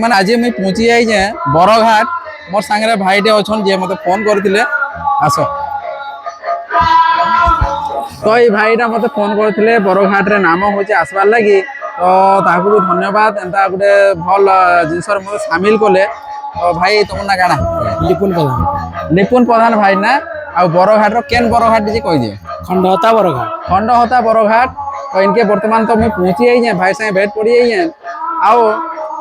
মানে আজ মুই পৌঁছি যাইছে বড়ঘাট মোর সাংরে ভাইটে অছন যে মতে ফোন করলে আস তো এই ভাইটা মতে ফোন করলে বড়ঘাটরে নাম হচ্ছে আসবার লাগি তো তাকে বি ধন্যবাদ এন্তা গোটে ভাল জিনিসর মধ্যে সামিল কলে তো ভাই তোমার না কাଣା নিপুণ প্রধান ভাই না আর বড়ঘাটর কেন বড়ঘাট যে কই দিয়ে খন্ডহতা বড়ঘাট তো ইনকে বর্তমান তো মুই পৌঁছি যাইছে ভাই সাথে ভেট পড়ি যাইছে আও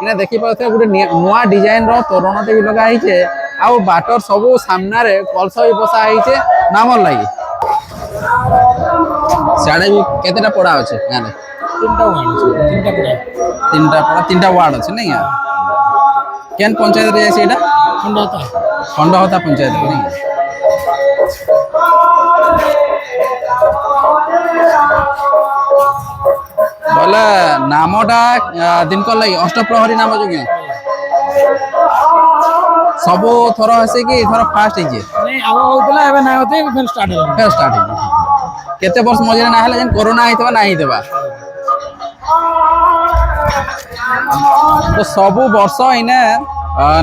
ইনে দেখি পাচ্ছ গোটে নূয়া ডিজাইন র তୋରଣଟେ ବି ଲଗା ହେଇছে ଆଉ ବାଟର ସବୁ ସାମ୍ନାରେ କଳସ ବି ବସା ହେଇছে ନାମର ଲାଗି ସିଆଡେ ବି କେତେଟା ପଡା ଅଛି ଗାଁରେ ତିନିଟା ୱାର୍ଡ ଅଛି ନାଇଁ କେନ୍ ପଞ୍ଚାୟତରେ ଯାଏ ସେଇଟା ଖଣ୍ଡହତା ପଞ୍ଚାୟତ ନାଇଁ ବୋଲେ ନାମଟା ଦିନକର ଲାଗି ଅଷ୍ଟପ୍ରହରୀ ନାମ ଯୋଗ୍ୟ ସବୁ ଥର ଆସେ କି ଥର ଫାଷ୍ଟ ହେଇଛି ଷ୍ଟାର୍ଟ ହେଇଛି କେତେ ବର୍ଷ ମଝିରେ ନା ହେଲେ ଯେନ୍ କରୋନା ହେଇଥିବା ନା ହେଇଥିବା ତ ସବୁ ବର୍ଷ ଇନେ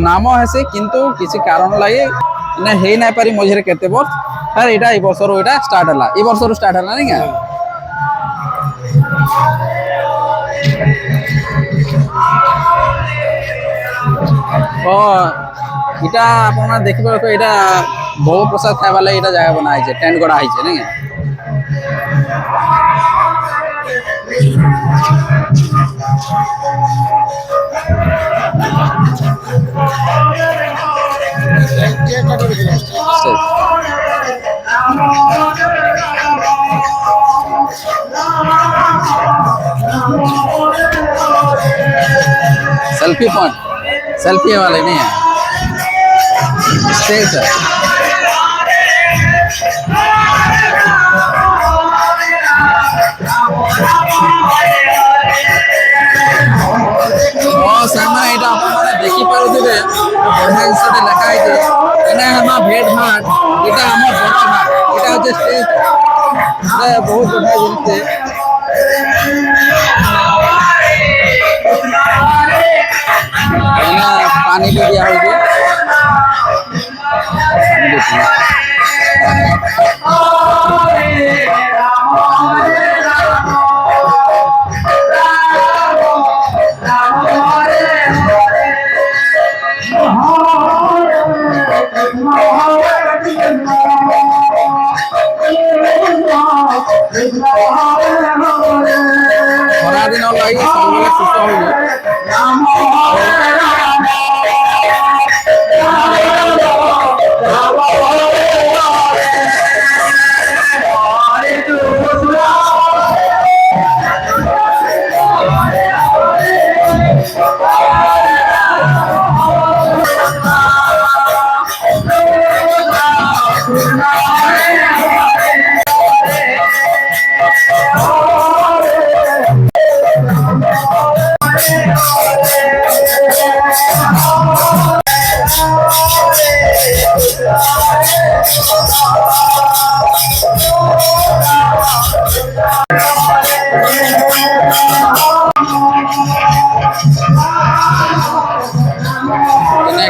ନାମ ହେସି କିନ୍ତୁ କିଛି କାରଣ ଲାଗି ଇନେ ହେଇ ନାଇ ପାରି ମଝିରେ କେତେ ବର୍ଷ ଆରେ ଏଇଟା ଏଇ ବର୍ଷରୁ ଏଇଟା ଷ୍ଟାର୍ଟ ହେଲା ଏଇ ବର୍ଷରୁ ଷ୍ଟାର୍ଟ ହେଲା ନାଇଁ তো এটা আপনারা দেখবে তো এটা বহু প্রসাদ খাইবার লাগে এটা জায়গা বনা হয়েছে টেন্ট করা হয়েছে নাকি सेल्फी पॉइंट सेल्फी वाले नहीं है स्टेज है सामने এটা আপনারা দেখি পারুথিবে বড় হিসাবে লেখা আছে এটা আমার ভেট ঘাট এটা আমার বড় ঘাট এটা হচ্ছে স্টেজ এটা বহুত বড় জিনিস पानी भी दिया हो खरा दिन लगी सब सुस्थ हो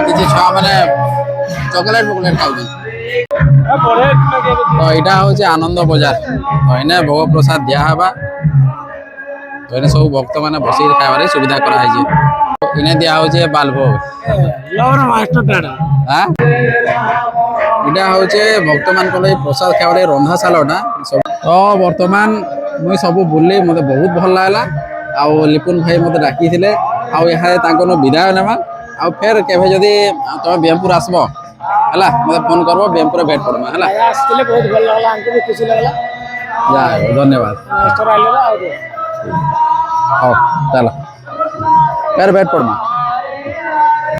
किसी छुआ मैंने चॉकलेट फकलेट खाऊ तो यहाँ हूँ आनंद बजार तो इन्हें भोग प्रसाद दिहबा तो इन्हें सब भक्त मैंने बस खाइबार सुविधा कराई इन्हें दिया हूँ बालभोग यहाँ हूँ भक्त मान प्रसाद खाइबार रंधाशाला तो बर्तमान मुई सब बुले मत बहुत भल लगला आउ लिपुन भाई मत डाकी यहाँ विदाय नेमा आ फिर केवे जदि तुम बेमपुर आसब है मत फोन करब बेमपुर भेट पड़मा है बहुत भल लगला हमको भी खुशी लगला धन्यवाद मास्टर आइले हाँ चलो फिर भेट पड़मा।